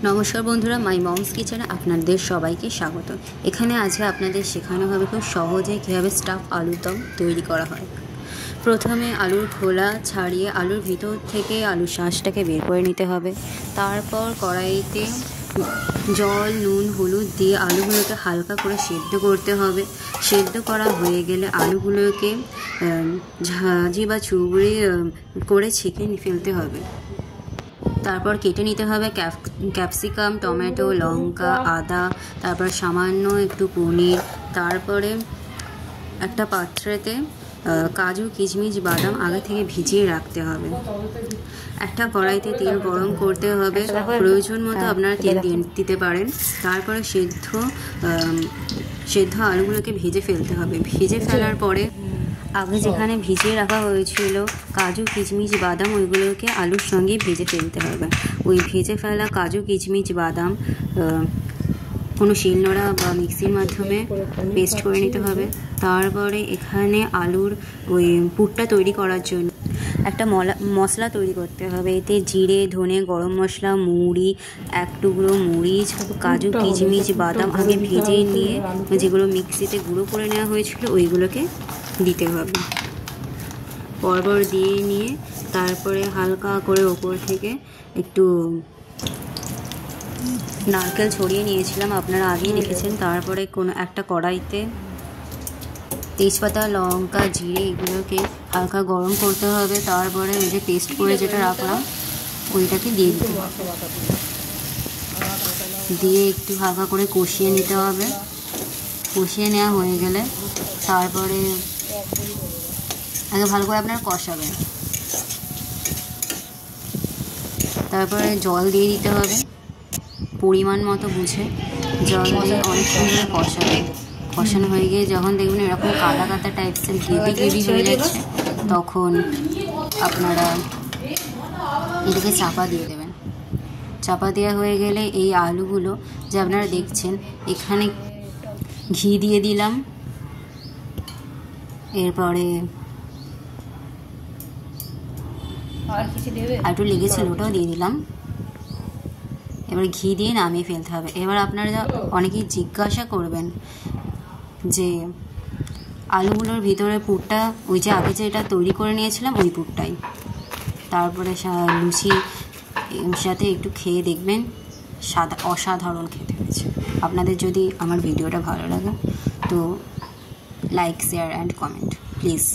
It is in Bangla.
নমস্কার বন্ধুরা, মাই মমস কিচেনে আপনাদের সবাইকে স্বাগত। এখানে আজকে আপনাদের শেখানো হবে খুব সহজে কীভাবে স্টাফ আলুর দম তৈরি করা হয়। প্রথমে আলুর খোলা ছাড়িয়ে আলুর ভিতর থেকে আলুর শাঁসটাকে বের করে নিতে হবে। তারপর কড়াইতে জল, নুন, হলুদ দিয়ে আলুগুলোকে হালকা করে সেদ্ধ করতে হবে। সেদ্ধ করা হয়ে গেলে আলুগুলোকে ঝাঁঝি বা চুবড়ি করে ছেঁকে ফেলতে হবে। তারপর কেটে নিতে হবে ক্যাপসিকাম, টমেটো, লঙ্কা, আদা, তারপর সামান্য একটু পনির। তারপরে একটা পাত্রেতে কাজু, কিশমিশ, বাদাম আগে থেকে ভিজিয়ে রাখতে হবে। একটা কড়াইতে তেল গরম করতে হবে, প্রয়োজন মতো আপনারা তেল দিতে পারেন। তারপরে সেদ্ধ আলুগুলোকে ভেজে ফেলতে হবে। ভেজে ফেলার পরে আগে যেখানে ভিজিয়ে রাখা হয়েছিল কাজু, কিশমিশ, বাদাম, ওইগুলোকে আলুর সঙ্গে ভেজে ফেলতে হবে। ওই ভেজে ফেলা কাজু, কিশমিশ, বাদাম কোনো শিলনোড়া বা মিক্সির মাধ্যমে পেস্ট করে নিতে হবে। তারপরে এখানে আলুর ওই পুরটা তৈরি করার জন্য একটা মশলা তৈরি করতে হবে। এতে জিরে, ধনে, গরম মশলা, মুড়ি, এক টুকরো মরিচ, কাজু, কিশমিশ, বাদাম আগে ভেজে নিয়ে যেগুলো মিক্সিতে গুঁড়ো করে নেওয়া হয়েছিল ওইগুলোকে দিতে হবে। পরপর দিয়ে নিয়ে তারপরে হালকা করে ওপর থেকে একটু নারকেল ছড়িয়ে নিয়েছিলাম, আপনারা আগেই দেখেছেন। তারপরে কোনো একটা কড়াইতে তেজপাতা, লঙ্কা, জিরে এগুলোকে হালকা গরম করতে হবে। তারপরে ওই যে পেস্ট করে যেটা রাখলাম ওইটাকে দিয়ে দিতে হবে, দিয়ে একটু হালকা করে কষিয়ে নিতে হবে। কষিয়ে নেওয়া হয়ে গেলে তারপরে আগে ভালো করে আপনারা কষাবেন। তারপরে জল দিয়ে দিতে হবে পরিমাণ মতো বুঝে। জল দিয়ে অনেক সুন্দর কষাবেন। কষানো হয়ে গিয়ে যখন দেখবেন এরকম কাদা কাদা টাইপসের গ্রেভি হয়ে যাচ্ছে তখন আপনারা এটাকে চাপা দিয়ে দেবেন। চাপা দেওয়া হয়ে গেলে এই আলুগুলো যে আপনারা দেখছেন এখানে ঘি দিয়ে দিলাম। এরপরে আর একটু লেগেছিল ওটাও দিয়ে দিলাম। এবার ঘি দিয়ে নামিয়ে ফেলতে হবে। এবার আপনারা অনেকেই জিজ্ঞাসা করবেন যে আলুগুলোর ভিতরে পুরটা ওই যে আগে যেটা তৈরি করে নিয়েছিলাম ওই পুরটাই। তারপরে লুচির সাথে একটু খেয়ে দেখবেন অসাধারণ খেতে হয়েছে। আপনাদের যদি আমার ভিডিওটা ভালো লাগে তো like, share and comment please.